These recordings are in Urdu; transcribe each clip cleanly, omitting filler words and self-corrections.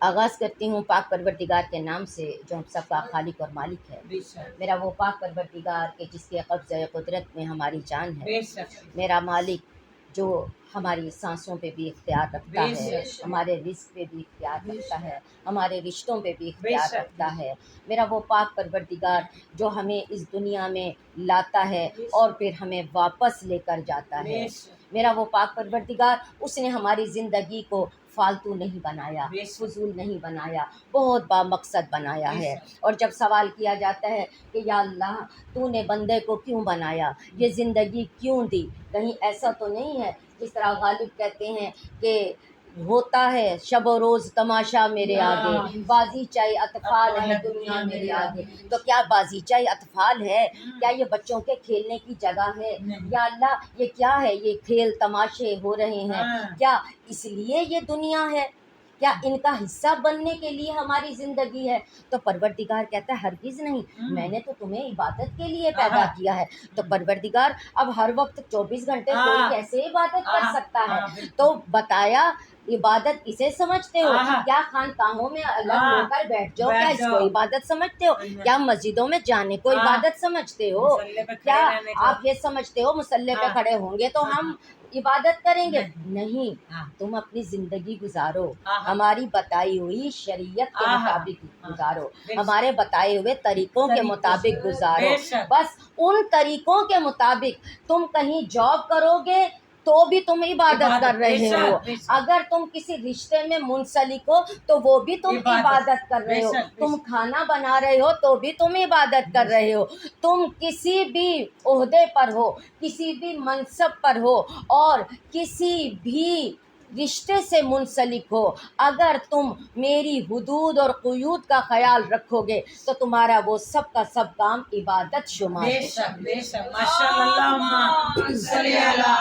آغاز کرتی ہوں پاک پروردگار کے نام سے جو ہم سب کا خالق اور مالک ہے۔ میرا وہ پاک پروردگار کہ جس کے قبضہ قدرت میں ہماری جان ہے، میرا مالک جو ہماری سانسوں پہ بھی اختیار رکھتا ہے، ہمارے رزق پہ بھی اختیار رکھتا ہے، ہمارے رشتوں پہ بھی اختیار رکھتا ہے۔ میرا وہ پاک پروردگار جو ہمیں اس دنیا میں لاتا ہے اور پھر ہمیں واپس لے کر جاتا ہے۔ میرا وہ پاک پروردگار، اس نے ہماری زندگی کو فالتو نہیں بنایا، فضول نہیں بنایا، بہت با مقصد بنایا ہے۔ اور جب سوال کیا جاتا ہے کہ یا اللہ تو نے بندے کو کیوں بنایا، یہ زندگی کیوں دی، کہیں ایسا تو نہیں ہے جس طرح غالب کہتے ہیں کہ ہوتا ہے شب و روز تماشا میرے آگے، بازیچہ اطفال ہے دنیا میرے آگے۔ تو کیا بازیچہ اطفال ہے؟ کیا یہ بچوں کے کھیلنے کی جگہ ہے؟ یا اللہ یہ کیا ہے؟ یہ کھیل تماشے ہو رہے ہیں، کیا اس لیے یہ دنیا ہے؟ کیا ان کا حصہ بننے کے لیے ہماری زندگی ہے؟ تو پروردگار کہتا ہے ہرگز نہیں، میں نے تو تمہیں عبادت کے لیے پیدا کیا ہے۔ تو پروردگار اب ہر وقت 24 گھنٹے کوئی کیسے عبادت کر سکتا ہے؟ تو بتایا عبادت کسے سمجھتے ہو؟ کیا خانقاہوں میں الگ ہو کر بیٹھ جاؤ کیا اس کو عبادت سمجھتے ہو؟ کیا مسجدوں میں جانے کو عبادت سمجھتے ہو؟ کیا آپ یہ سمجھتے ہو مصلی پہ کھڑے ہوں گے تو ہم عبادت کریں گے؟ نہیں، تم اپنی زندگی گزارو، ہماری بتائی ہوئی شریعت کے مطابق گزارو، ہمارے بتائے ہوئے طریقوں کے مطابق گزارو۔ بس ان طریقوں کے مطابق تم کہیں جاب کرو گے تو بھی تم عبادت کر رہے ہو، اگر تم کسی رشتے میں منسلک ہو تو وہ بھی تم عبادت کر رہے ہو، تم کھانا بنا رہے ہو تو بھی تم عبادت کر رہے ہو، تم کسی بھی عہدے پر ہو، کسی بھی منصب پر ہو اور کسی بھی رشتے سے منسلک ہو، اگر تم میری حدود اور قیود کا خیال رکھو گے تو تمہارا وہ سب کا سب کام عبادت شمار ہے۔ بے شک بے شک، ماشاءاللہ، اللہم صلی علی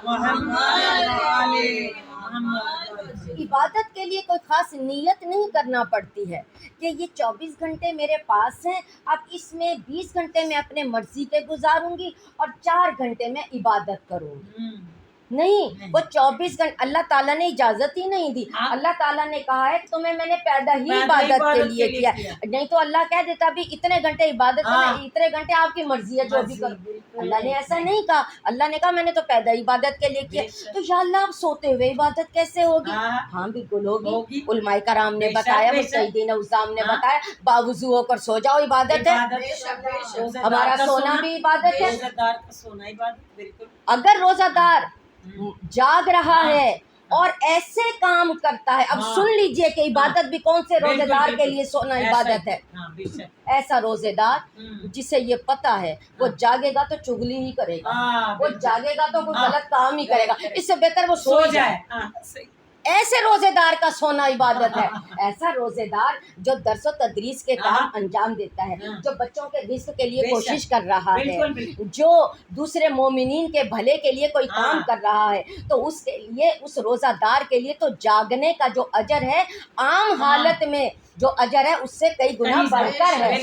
محمد وعلی محمد۔ عبادت کے لیے کوئی خاص نیت نہیں کرنا پڑتی ہے کہ یہ 24 گھنٹے میرے پاس ہیں، اب اس میں 20 گھنٹے میں اپنے مرضی کے گزاروں گی اور 4 گھنٹے میں عبادت کروں گی۔ نہیں، وہ 24 گھنٹے اللہ تعالیٰ نے اجازت ہی نہیں دی۔ اللہ تعالیٰ نے کہا ہے کہ تمہیں میں نے پیدا ہی عبادت کے لیے کیا، نہیں تو اللہ کہہ دیتا بھی اتنے گھنٹے عبادت کرنا، اتنے گھنٹے آپ کی مرضی ہے جو بھی کرو۔ اللہ نے ایسا نہیں کہا، اللہ نے کہا میں نے تو پیدا عبادت کے لیے کیا۔ تو یا اللہ اب سوتے ہوئے عبادت کیسے ہوگی؟ ہاں بالکل ہوگی، علماء کرام نے بتایا، مجتہدین عظام نے بتایا، باوضو ہو کر سو جاؤ عبادت ہے، ہمارا سونا بھی عبادت ہے۔ اگر روزہ دار جاگ رہا ہے اور ایسے کام کرتا ہے، اب سن لیجئے کہ عبادت بھی کون سے روزے دار کے لیے سونا عبادت ہے۔ ایسا روزے دار جسے یہ پتہ ہے وہ جاگے گا تو چغلی ہی کرے گا، وہ جاگے گا تو کوئی غلط کام ہی کرے گا، اس سے بہتر وہ سو جائے۔ ایسے روزے دار کا سونا عبادت ہے۔ ایسا روزے دار جو درس و تدریس کے کام انجام دیتا ہے، جو بچوں کے رزق کے لیے کوشش کر رہا ہے، جو دوسرے مومنین کے بھلے کے لیے کوئی کام کر رہا ہے، تو اس کے لیے، اس روزہ دار کے لیے تو جاگنے کا جو اجر ہے عام حالت میں جو اجر ہے اس سے کئی گنا بڑھ کر ہے۔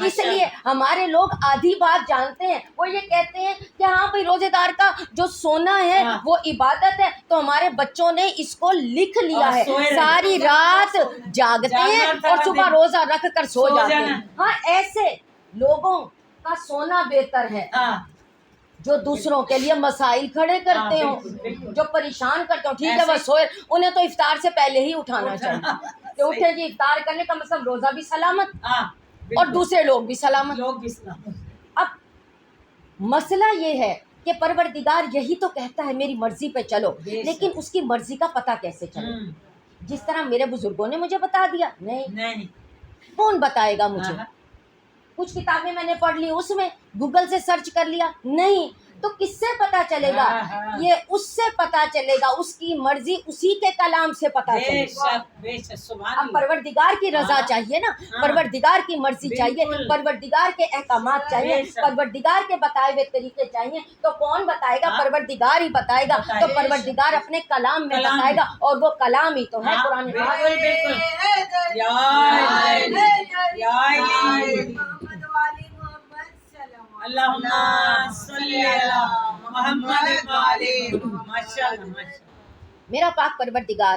اس لیے ہمارے لوگ آدھی بات جانتے ہیں، وہ یہ کہتے ہیں کہ ہاں بھائی روزے دار کا جو سونا ہے وہ عبادت ہے، تو ہمارے بچوں نے اس کو لکھ لیا ہے، ساری رات جاگتے ہیں اور صبح روزہ رکھ کر سو جاتے ہیں۔ ہاں ایسے لوگوں کا سونا بہتر ہے جو دوسروں کے لیے مسائل کھڑے کرتے ہوں، جو پریشان کرتے ہوں۔ ٹھیک ہے وہ سوئے، انہیں تو افطار سے پہلے ہی اٹھانا چاہیے کہ اٹھے جی افطار کرنے کا مطلب روزہ بھی سلامت اور دوسرے لوگ بھی سلامت۔ اب مسئلہ یہ ہے کہ پروردگار یہی تو کہتا ہے میری مرضی پہ چلو، لیکن اس کی مرضی کا پتہ کیسے چلے؟ جس طرح میرے بزرگوں نے مجھے بتا دیا نہیں، کون بتائے گا مجھے؟ کچھ کتابیں میں نے پڑھ لی، اس میں گوگل سے سرچ کر لیا، نہیں تو کس سے پتا چلے گا؟ یہ اس سے پتا چلے گا، اس کی مرضی اسی کے کلام سے پتا چلے گا۔ اب پروردگار کی رضا چاہیے نا، پروردگار کی مرضی چاہیے، پروردگار کے احکامات چاہیے، پروردگار کے بتائے ہوئے طریقے چاہیے، تو کون بتائے گا؟ پروردگار ہی بتائے گا، تو پروردگار اپنے کلام میں بتائے گا، اور وہ کلام ہی تو ہے قرآن پاک۔ اللہم صلی علی محمد وعلی۔ ماشاءاللہ۔ میرا پاک پروردگار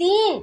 3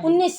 19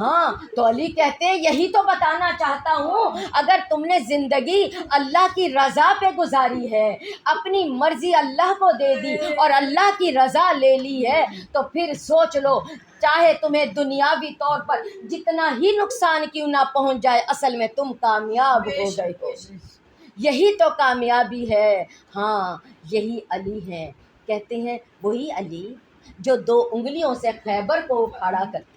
ہاں تو علی کہتے ہیں یہی تو بتانا چاہتا ہوں، اگر تم نے زندگی اللہ کی رضا پہ گزاری ہے، اپنی مرضی اللہ کو دے دی اور اللہ کی رضا لے لی ہے، تو پھر سوچ لو چاہے تمہیں دنیاوی طور پر جتنا ہی نقصان کیوں نہ پہنچ جائے، اصل میں تم کامیاب ہو گئے ہو۔ یہی تو کامیابی ہے۔ ہاں یہی علی ہے، کہتے ہیں وہی علی جو 2 انگلیوں سے خیبر کو اکھاڑا کرتے،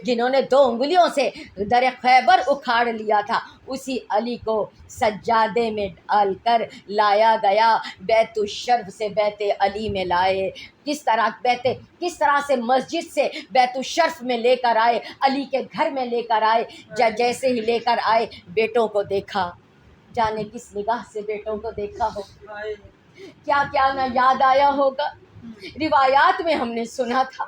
جنہوں نے 2 انگلیوں سے در خیبر اکھاڑ لیا تھا، اسی علی کو سجادے میں ڈال کر لایا گیا، بیت الشرف سے بیت علی میں لائے۔ کس طرح سے مسجد سے بیت الشرف میں لے کر آئے، علی کے گھر میں لے کر آئے۔ جیسے ہی لے کر آئے بیٹوں کو دیکھا، جانے کس نگاہ سے بیٹوں کو دیکھا ہو، کیا کیا نہ یاد آیا ہوگا۔ روایات میں ہم نے سنا تھا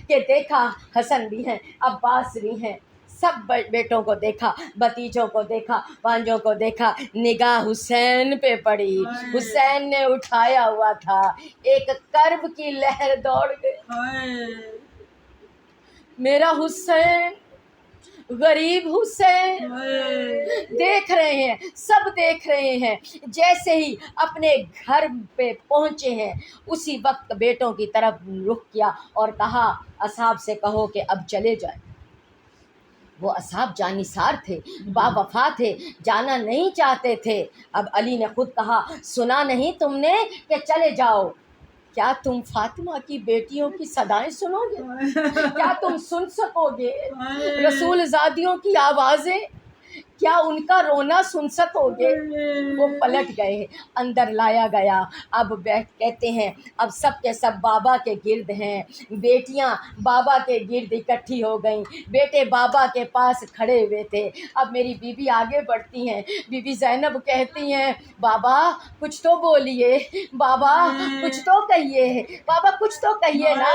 کہ دیکھا حسن بھی ہیں، عباس بھی ہیں، سب بیٹوں کو دیکھا، بھتیجوں کو دیکھا، بھانجوں کو دیکھا، نگاہ حسین پہ پڑی، حسین نے اٹھایا ہوا تھا، ایک کرب کی لہر دوڑ گئی، میرا حسین، غریب حسین۔ دیکھ رہے ہیں، سب دیکھ رہے ہیں، جیسے ہی اپنے گھر پہ پہنچے ہیں اسی وقت بیٹوں کی طرف رخ کیا اور کہا اصحاب سے کہو کہ اب چلے جائیں۔ وہ اصحاب جانثار تھے، با وفا تھے، جانا نہیں چاہتے تھے۔ اب علی نے خود کہا سنا نہیں تم نے کہ چلے جاؤ؟ کیا تم فاطمہ کی بیٹیوں کی صدائیں سنو گے؟ کیا تم سن سکو گے رسول زادیوں کی آوازیں؟ کیا ان کا رونا سن سکو گے؟ وہ پلٹ گئے، اندر لایا گیا۔ اب کہتے ہیں اب سب کے سب بابا کے گرد ہیں، بیٹیاں بابا کے گرد اکٹھی ہو گئیں، بیٹے بابا کے پاس کھڑے ہوئے تھے۔ اب میری بی بی آگے بڑھتی ہیں، بی بی زینب کہتی ہیں بابا کچھ تو بولیے، بابا کچھ تو کہیے، بابا کچھ تو کہیے نا،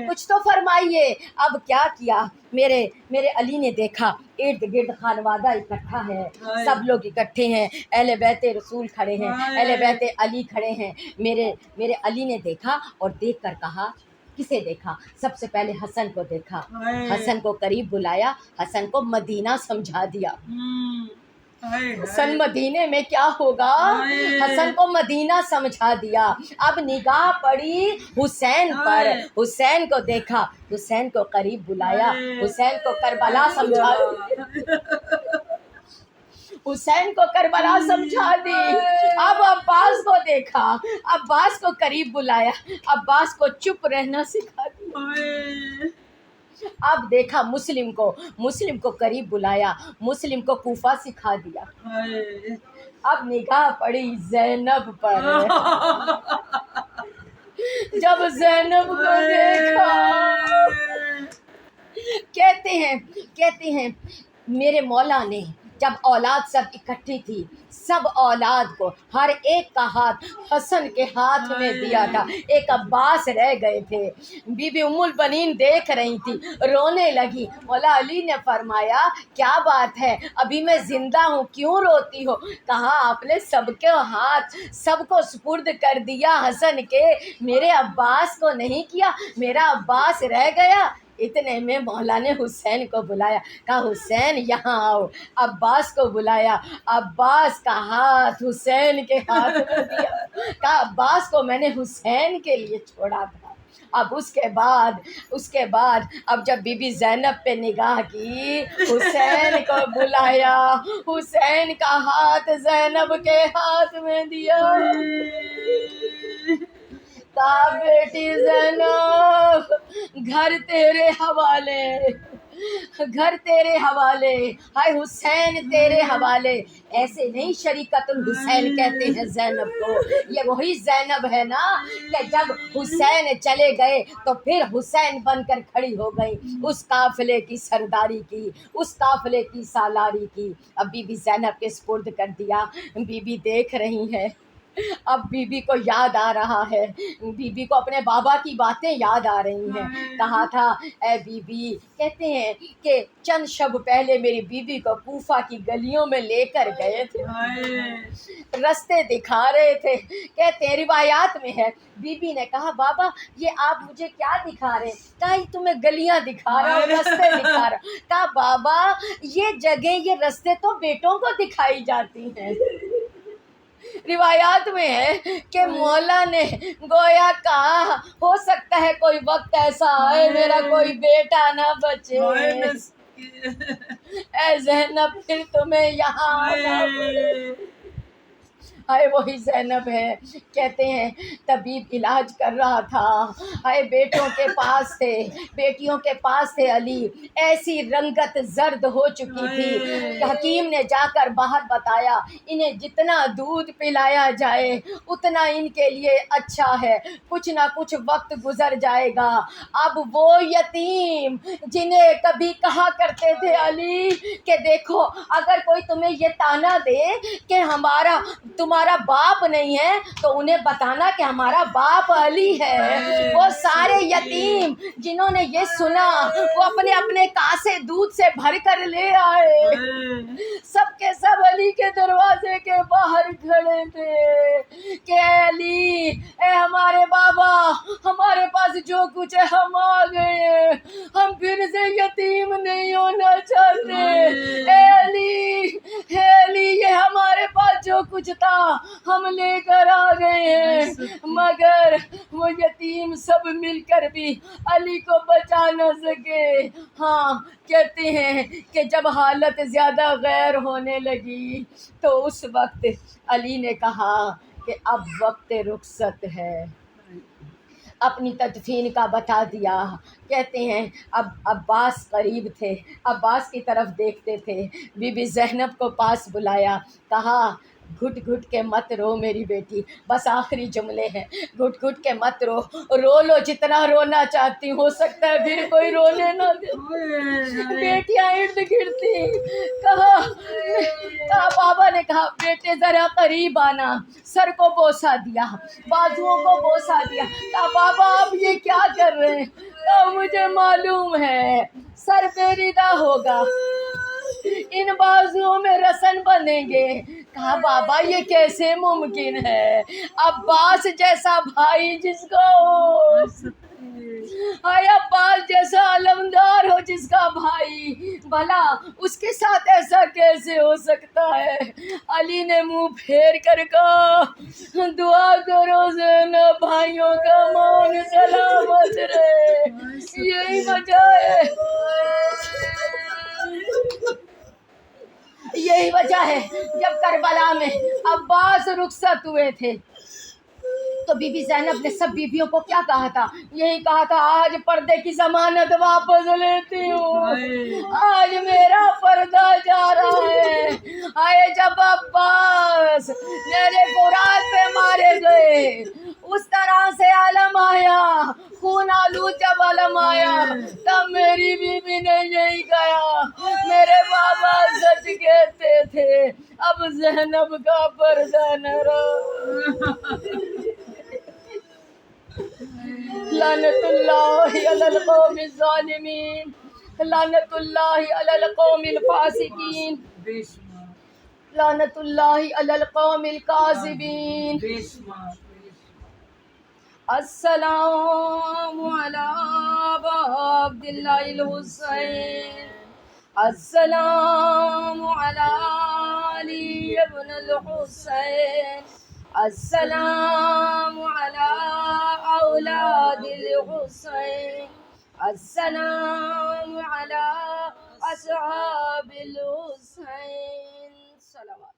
کچھ تو فرمائیے۔ اب کیا کیا، میرے علی نے دیکھا ارد گرد خانوادہ اکٹھا ہے، سب لوگ اکٹھے ہیں، اہل بیت رسول کھڑے ہیں، اہل بیت علی کھڑے ہیں۔ میرے علی نے دیکھا اور دیکھ کر کہا، کسے دیکھا؟ سب سے پہلے حسن کو دیکھا، حسن کو قریب بلایا، حسن کو مدینہ سمجھا دیا۔ حسن مدینے میں کیا ہوگا، حسن کو مدینہ سمجھا دیا۔ اب نگاہ پڑی حسین پر، حسین کو دیکھا، حسین کو قریب بلایا، حسین کو کربلا سمجھا دی، حسین کو کربلا سمجھا دی۔ اب عباس کو دیکھا، عباس کو قریب بلایا، عباس کو چپ رہنا سکھا دیا۔ اب دیکھا مسلم کو قریب بلایا، مسلم کو کوفہ سکھا دیا۔ اب نگاہ پڑی زینب پر، جب زینب کو دیکھا، کہتے ہیں میرے مولا نے جب اولاد سب اکٹھی تھی، سب اولاد کو ہر ایک کا ہاتھ حسن کے ہاتھ میں دیا تھا، ایک عباس رہ گئے تھے۔ بی بی ام البنین دیکھ رہی تھی، رونے لگی۔ مولا علی نے فرمایا کیا بات ہے، ابھی میں زندہ ہوں کیوں روتی ہو؟ کہا آپ نے سب کے ہاتھ سب کو سپرد کر دیا حسن کے، میرے عباس کو نہیں کیا، میرا عباس رہ گیا۔ اتنے میں مولا نے حسین کو بلایا، کہا حسین یہاں آؤ۔ عباس کو بلایا، عباس کا ہاتھ حسین کے ہاتھ میں دیا، کہا عباس کو میں نے حسین کے لیے چھوڑا تھا۔ اب اس کے بعد اب جب بی بی زینب پہ نگاہ کی، حسین کو بلایا، حسین کا ہاتھ زینب کے ہاتھ میں دیا، کہا بیٹی زینب گھر تیرے حوالے، گھر تیرے حوالے، ہائے حسین تیرے حوالے۔ ایسے نہیں شریکت الحسین کہتے ہیں زینب کو، یہ وہی زینب ہے نا کہ جب حسین چلے گئے تو پھر حسین بن کر کھڑی ہو گئی، اس قافلے کی سرداری کی، اس قافلے کی سالاری کی۔ اب بی بی زینب کے سپرد کر دیا۔ بی بی دیکھ رہی ہے اب بی بی کو یاد آ رہا ہے، بی بی کو اپنے بابا کی باتیں یاد آ رہی ہیں۔ کہا تھا اے بی بی، کہتے ہیں کہ چند شب پہلے میری بی بی کو کوفہ کی گلیوں میں لے کر گئے تھے، رستے دکھا رہے تھے۔ کہتے ہیں روایات میں ہے بی بی نے کہا بابا یہ آپ مجھے کیا دکھا رہے ہیں؟ کہا تمہیں گلیاں دکھا رہا ہوں، رستے دکھا رہا ہوں۔ کہا بابا یہ جگہ یہ رستے تو بیٹوں کو دکھائی جاتی ہیں۔ روایات میں ہے کہ مولا نے گویا کہا ہو سکتا ہے کوئی وقت ایسا آئے میرا کوئی بیٹا نہ بچے، اے زینب پھر تمہیں یہاں آنا پڑے۔ ہائے وہی زینب ہے، کہتے ہیں طبیب علاج کر رہا تھا، ہائے بیٹوں کے پاس تھے، بیٹیوں کے پاس تھے علی، ایسی رنگت زرد ہو چکی تھی کہ حکیم نے جا کر باہر بتایا انہیں جتنا دودھ پلایا جائے اتنا ان کے لیے اچھا ہے، کچھ نہ کچھ وقت گزر جائے گا۔ اب وہ یتیم جنہیں کبھی کہا کرتے تھے علی کہ دیکھو اگر کوئی تمہیں یہ طعنہ دے کہ تمہارا باپ نہیں ہے تو انہیں بتانا کہ ہمارا باپ علی ہے، وہ سارے یتیم جنہوں نے یہ سنا وہ اپنے اپنے کاسے دودھ سے بھر کر لے آئے، سب کے سب علی کے دروازے کے باہر کھڑے تھے کہ اے علی، اے ہمارے بابا، ہمارے پاس جو کچھ ہے ہم آ گئے، ہم پھر سے یتیم نہیں ہونا چاہتے، اے علی، اے علی یہ ہمارے پاس جو کچھ تھا ہم لے کر آ گئے ہیں، مگر وہ یتیم سب مل کر بھی علی کو بچا نہ سکے۔ ہاں کہتے ہیں کہ جب حالت زیادہ غیر ہونے لگی تو اس وقت علی نے کہا کہ اب وقت رخصت ہے، اپنی تدفین کا بتا دیا۔ کہتے ہیں اب عباس قریب تھے، عباس کی طرف دیکھتے تھے، بی بی زینب کو پاس بلایا، کہا گھٹ گھٹ کے مت رو میری بیٹی، بس آخری جملے ہیں، گھٹ گھٹ کے مت رو، رو لو جتنا رونا چاہتی، ہو سکتا ہے پھر کوئی رونے نہ دے۔ بیٹیاں ارد گرد تھیں، کہا بابا نے کہا بیٹے ذرا قریب آنا، سر کو بوسہ دیا، بازوؤں کو بوسہ دیا، کہا بابا آپ یہ کیا کر رہے ہیں؟ کہا مجھے معلوم ہے سر پیریدہ ہوگا، ان بازوؤں میں رسن بنیں گے۔ کہا بابا یہ کیسے ممکن ہے؟ عباس جیسا بھائی جس کو عباس جیسا علمدار ہو جس کا بھائی، بھلا اس کے ساتھ ایسا کیسے ہو سکتا ہے؟ علی نے منہ پھیر کر کہا دعا کرو زینب بھائیوں کا مان سلامت رہے، یہی وجہ ہے، یہی وجہ ہے جب کربلا میں عباس رخصت ہوئے تھے تو بی بی زینب نے سب بیویوں کو کیا کہا تھا؟ یہی کہا تھا آج پردے کی ضمانت واپس لیتی ہوں، آج میرا پردہ جا رہا ہے۔ آئے جب عباس میرے فرات پہ مارے گئے اس طرح سے علم آیا، خون آلود جب علم آیا تب میری بیوی نے یہی کہا میرے بابا سچ کہتے تھے، اب زینب کا پردہ نہ رہا۔ لعنت اللہ علی القوم الظالمین، لعنت اللہ علی القوم الفاسقین، لعنت اللہ علی القوم الکاذبین۔ السلام علی عبداللہ الحسین، السلام علی علی ابن الحسین، السلام علی اولاد الحسین، السلام علی اصحاب الحسین۔ صلوات